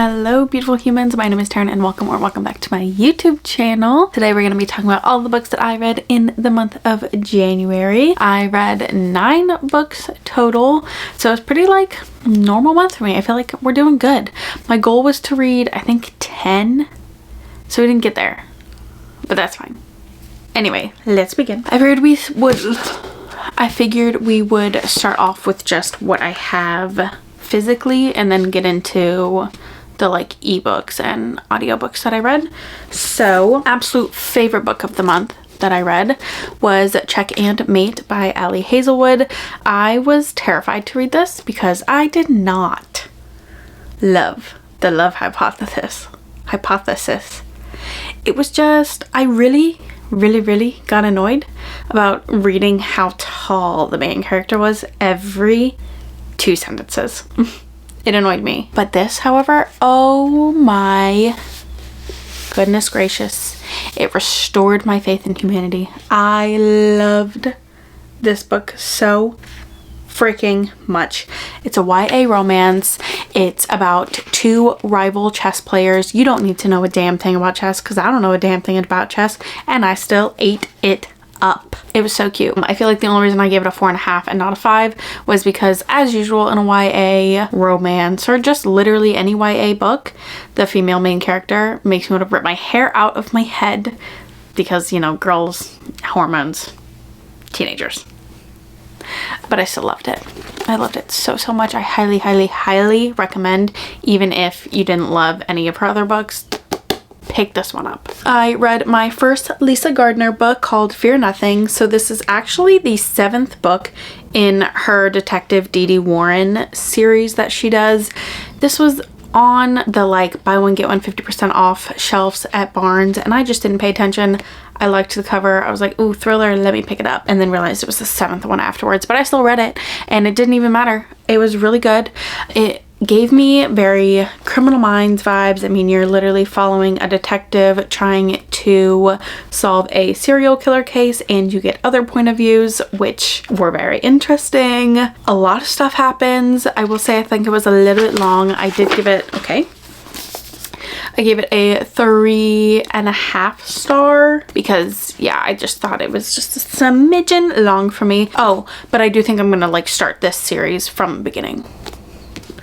Hello beautiful humans, my name is Taryn and welcome back to my YouTube channel. Today we're going to be talking about all the books that I read in the month of January. I read 9 books total, so it's pretty like normal month for me. I feel like we're doing good. My goal was to read I think 10, so we didn't get there, but that's fine. Anyway, let's begin. I figured we would start off with just what I have physically and then get into the like ebooks and audiobooks that I read. So absolute favorite book of the month that I read was Checkmate by Ali Hazelwood. I was terrified to read this because I did not love the love hypothesis. It was just, I really got annoyed about reading how tall the main character was every 2 sentences. It annoyed me. But this, however, oh my goodness gracious, it restored my faith in humanity. I loved this book so freaking much. It's a YA romance. It's about 2 rival chess players. You don't need to know a damn thing about chess because I don't know a damn thing about chess, and I still ate it up. It was so cute. I feel like the only reason I gave it a 4.5 and not a 5 was because, as usual in a YA romance or just literally any YA book, the female main character makes me want to rip my hair out of my head because, you know, girls, hormones, teenagers. But I still loved it. I loved it so much. I highly recommend, even if you didn't love any of her other books, pick this one up. I read my first Lisa Gardner book called Fear Nothing. So this is actually the 7th book in her Detective Dee Warren series that she does. This was on the like buy one get one 50% off shelves at Barnes, and I just didn't pay attention. I liked the cover. I was like, ooh, thriller, let me pick it up, and then realized it was the 7th one afterwards, but I still read it and it didn't even matter. It was really good. It gave me very Criminal Minds vibes. I mean, you're literally following a detective trying to solve a serial killer case, and you get other point of views, which were very interesting. A lot of stuff happens. I will say I think it was a little bit long. I did give it, I gave it a 3.5 star because, yeah, I just thought it was just a smidgen long for me. Oh, but I do think I'm gonna like start this series from the beginning.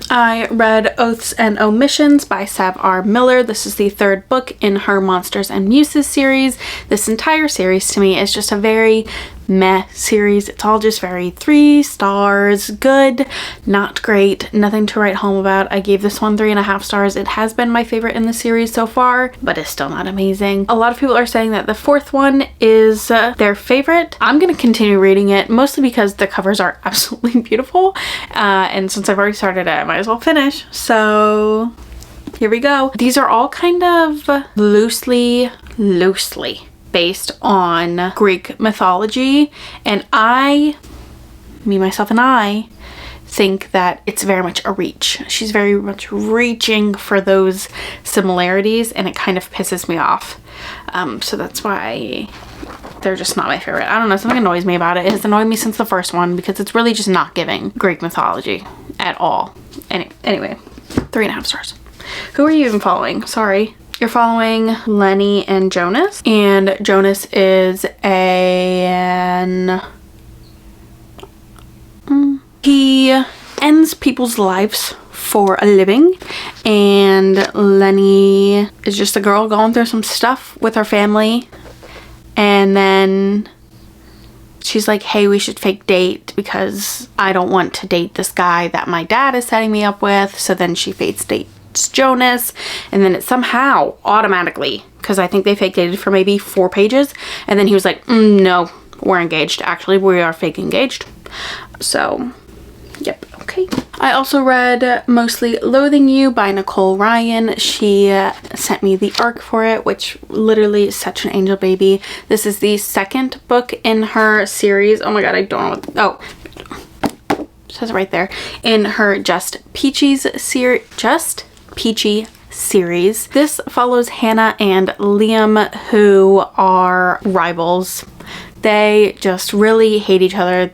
I read Oaths and Omissions by Sav R. Miller. This is the 3rd book in her Monsters and Muses series. This entire series to me is just a very meh series. It's all just very 3 stars, good, not great, nothing to write home about. I gave this one 3.5 stars. It has been my favorite in the series so far, but it's still not amazing. A lot of people are saying that the 4th one is their favorite. I'm gonna continue reading it, mostly because the covers are absolutely beautiful, and since I've already started it, I might as well finish. So here we go. These are all kind of loosely based on Greek mythology, and I think that it's very much a reach. She's very much reaching for those similarities, and it kind of pisses me off. So that's why they're just not my favorite. I don't know, something annoys me about it. It has annoyed me since the first one because it's really just not giving Greek mythology at all. Anyway, 3.5 stars. Who are you even following? Sorry. You're following Lenny and Jonas, and Jonas is he ends people's lives for a living, and Lenny is just a girl going through some stuff with her family, and then she's like, hey, we should fake date because I don't want to date this guy that my dad is setting me up with. So then she fakes dates Jonas, and then it somehow automatically, because I think they fake dated for maybe 4 pages, and then he was like, no, we're engaged. Actually, we are fake engaged. So yep, okay. I also read Mostly Loathing You by Nicole Ryan. She sent me the arc for it, which literally is such an angel baby. This is the 2nd book in her series. Oh my god, I don't know what, it says it right there. In her Just Peachy series. This follows Hannah and Liam, who are rivals. They just really hate each other.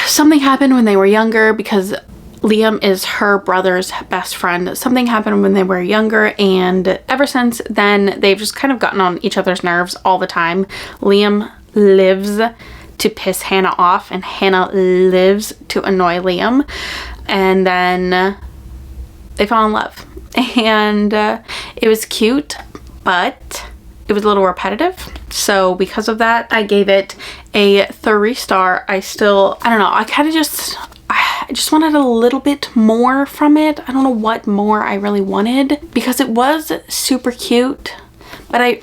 Something happened when they were younger because Liam is her brother's best friend. Something happened when they were younger, and ever since then, they've just kind of gotten on each other's nerves all the time. Liam lives to piss Hannah off, and Hannah lives to annoy Liam. And then they fall in love. And it was cute, but it was a little repetitive. So because of that, I gave it a 3-star. I don't know, I just wanted a little bit more from it. I don't know what more I really wanted, because it was super cute. But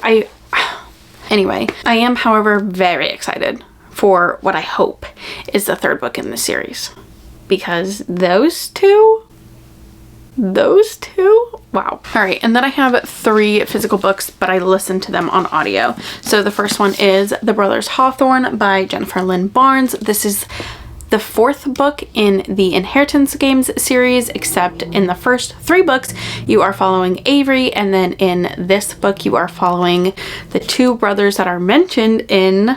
anyway, I am, however, very excited for what I hope is the 3rd book in the series. Because those two, wow. All right, and then I have 3 physical books, but I listened to them on audio. So the first one is The Brothers Hawthorne by Jennifer Lynn Barnes. This is the 4th book in the Inheritance Games series, except in the first 3 books, you are following Avery, and then in this book, you are following the 2 brothers that are mentioned in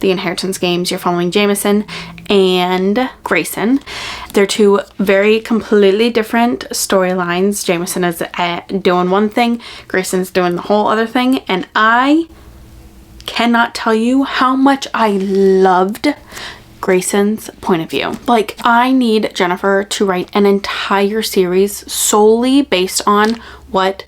the Inheritance Games. You're following Jameson and Grayson. They're 2 very completely different storylines. Jameson is doing one thing, Grayson's doing the whole other thing, and I cannot tell you how much I loved Grayson's point of view. Like, I need Jennifer to write an entire series solely based on what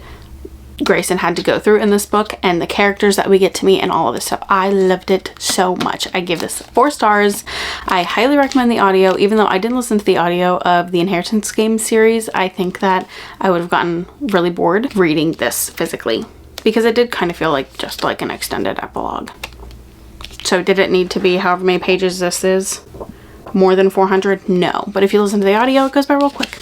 Grayson had to go through in this book and the characters that we get to meet and all of this stuff. I loved it so much. I give this 4 stars. I highly recommend the audio. Even though I didn't listen to the audio of the Inheritance Games series, I think that I would have gotten really bored reading this physically, because it did kind of feel like just like an extended epilogue. So did it need to be however many pages this is? More than 400? No. But if you listen to the audio, it goes by real quick.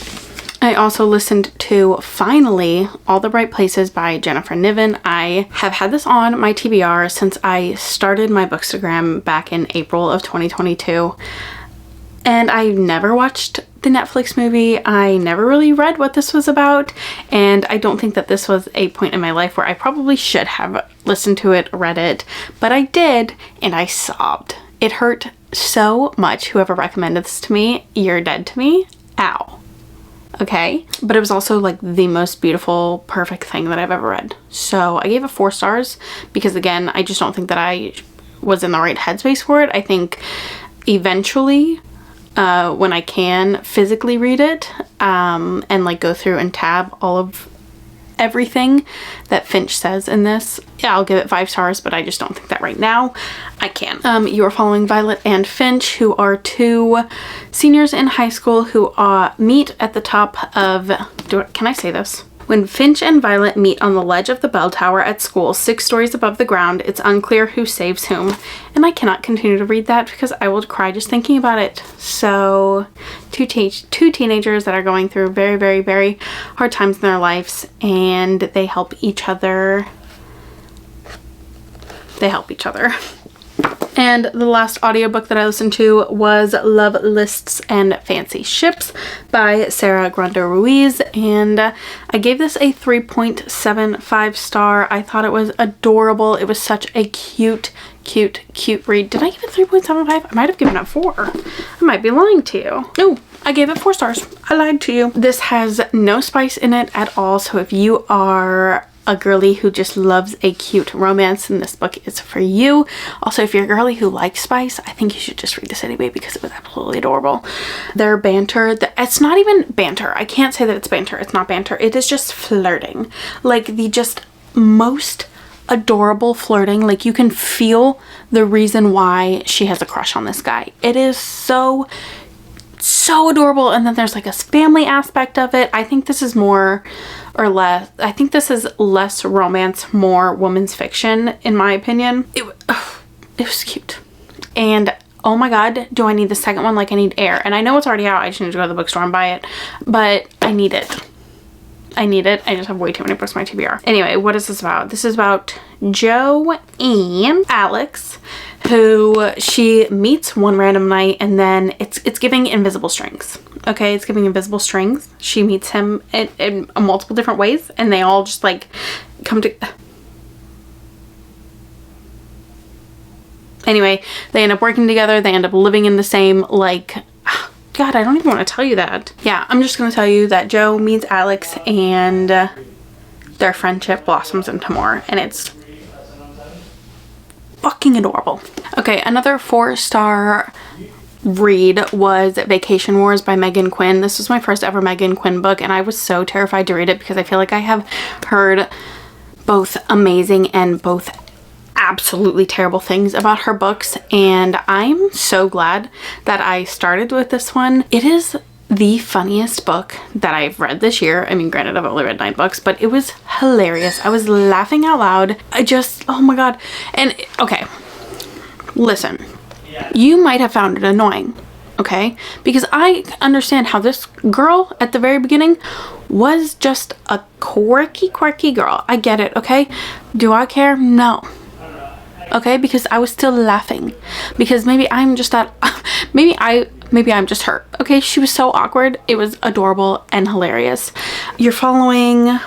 I also listened to, finally, All the Bright Places by Jennifer Niven. I have had this on my TBR since I started my Bookstagram back in April of 2022. And I never watched the Netflix movie. I never really read what this was about. And I don't think that this was a point in my life where I probably should have listened to it, read it. But I did, and I sobbed. It hurt so much. Whoever recommended this to me, you're dead to me. Ow. Okay, but it was also like the most beautiful, perfect thing that I've ever read. So I gave it 4 stars because, again, I just don't think that I was in the right headspace for it. I think eventually, when I can physically read it and like go through and tab all of everything that Finch says in this, yeah, I'll give it 5 stars, but I just don't think that right now I can. You are following Violet and Finch, who are 2 seniors in high school who meet at the top of, can I say this? When Finch and Violet meet on the ledge of the bell tower at school, 6 stories above the ground, it's unclear who saves whom. And I cannot continue to read that because I will cry just thinking about it. So, 2 teenagers that are going through very, very, very hard times in their lives, and they help each other. And the last audiobook that I listened to was Love Lists and Fancy Ships by Sarah Granda Ruiz, and I gave this a 3.75 star. I thought it was adorable. It was such a cute read. Did I give it 3.75? I might have given it 4. I might be lying to you. No, I gave it 4 stars. I lied to you. This has no spice in it at all, so if you are a girly who just loves a cute romance, and this book is for you. Also, if you're a girly who likes spice, I think you should just read this anyway because it was absolutely adorable. Their banter, it's not even banter. I can't say that it's banter. It's not banter. It is just flirting. Like the just most adorable flirting. Like you can feel the reason why she has a crush on this guy. It is so adorable. And then there's like a family aspect of it. I think this is more or less, I think this is less romance, more woman's fiction, in my opinion. It was cute. And oh my god, do I need the second one? Like, I need air. And I know it's already out. I just need to go to the bookstore and buy it. But I need it. I just have way too many books in my TBR. Anyway, what is this about? This is about Jo and Alex, who she meets one random night, and then it's giving invisible strings. Okay, it's giving invisible strings. She meets him in multiple different ways, and they all just like come to... Anyway, they end up working together. They end up living in the same like God, I don't even want to tell you that. Yeah, I'm just going to tell you that Joe meets Alex and their friendship blossoms into more, and it's fucking adorable. Okay, another 4-star read was Vacation Wars by Megan Quinn. This was my first ever Megan Quinn book, and I was so terrified to read it because I feel like I have heard both amazing and both absolutely terrible things about her books, and I'm so glad that I started with this one. It is the funniest book that I've read this year. I mean, granted, I've only read 9 books, but it was hilarious. I was laughing out loud. Oh my god. And okay, listen, you might have found it annoying, okay? Because I understand how this girl at the very beginning was just a quirky girl. I get it, okay? Do I care? No. Okay, because I was still laughing, because maybe I'm just that, maybe I'm just her. Okay, she was so awkward. It was adorable and hilarious. You're following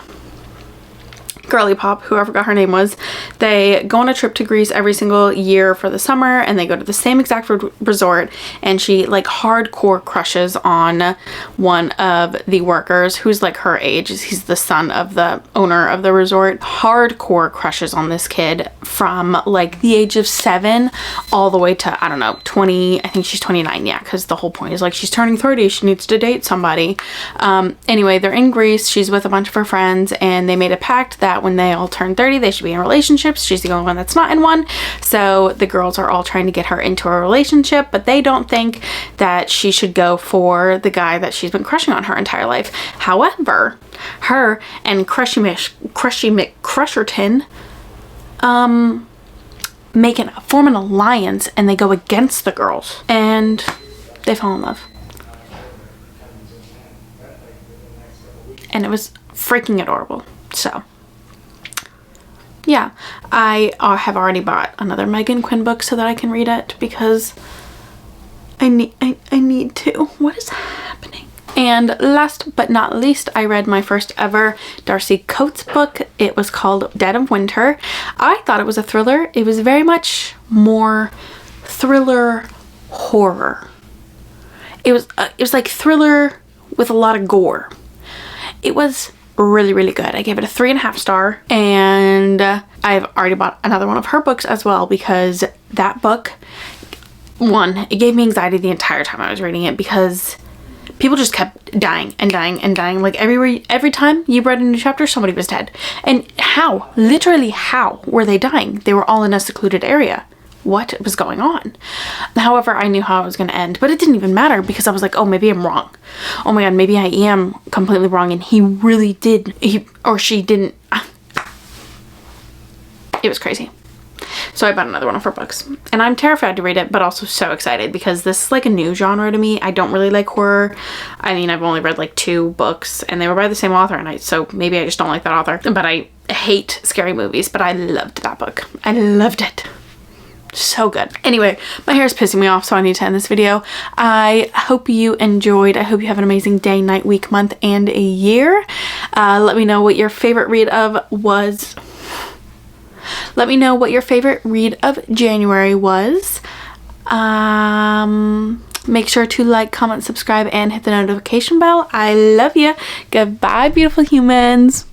Girly Pop, whoever got her name was. They go on a trip to Greece every single year for the summer, and they go to the same exact resort, and she like hardcore crushes on one of the workers who's like her age. He's the son of the owner of the resort. Hardcore crushes on this kid from like the age of 7 all the way to, I don't know, 20. I think she's 29. Yeah, because the whole point is like she's turning 30. She needs to date somebody. Anyway, they're in Greece. She's with a bunch of her friends, and they made a pact that when they all turn 30, they should be in relationships. She's the only one that's not in one. So the girls are all trying to get her into a relationship, but they don't think that she should go for the guy that she's been crushing on her entire life. However, her and Crushy McCrusherton form an alliance, and they go against the girls, and they fall in love. And it was freaking adorable. So yeah, I have already bought another Megan Quinn book so that I can read it, because I need to. What is happening? And last but not least, I read my first ever Darcy Coates book. It was called Dead of Winter. I thought it was a thriller. It was very much more thriller horror. It was like thriller with a lot of gore. It was really good. I gave it a 3.5 star, and I've already bought another one of her books as well, because that book, one, it gave me anxiety the entire time I was reading it, because people just kept dying and dying and dying. Like every time you read a new chapter, somebody was dead. And how? Literally how were they dying? They were all in a secluded area. What was going on? However, I knew how it was going to end, but it didn't even matter, because I was like, oh, maybe I'm wrong. Oh my god, maybe I am completely wrong, and he really did, he or she didn't. It was crazy. So I bought another one of her books, and I'm terrified to read it, but also so excited, because this is like a new genre to me. I don't really like horror. I mean, I've only read like 2 books, and they were by the same author, and so maybe I just don't like that author. But I hate scary movies, but I loved that book. I loved it. So good. Anyway, my hair is pissing me off, so I need to end this video. I hope you enjoyed. I hope you have an amazing day, night, week, month, and a year. Let me know what your favorite read of was. Let me know what your favorite read of January was. Make sure to like, comment, subscribe, and hit the notification bell. I love you. Goodbye, beautiful humans.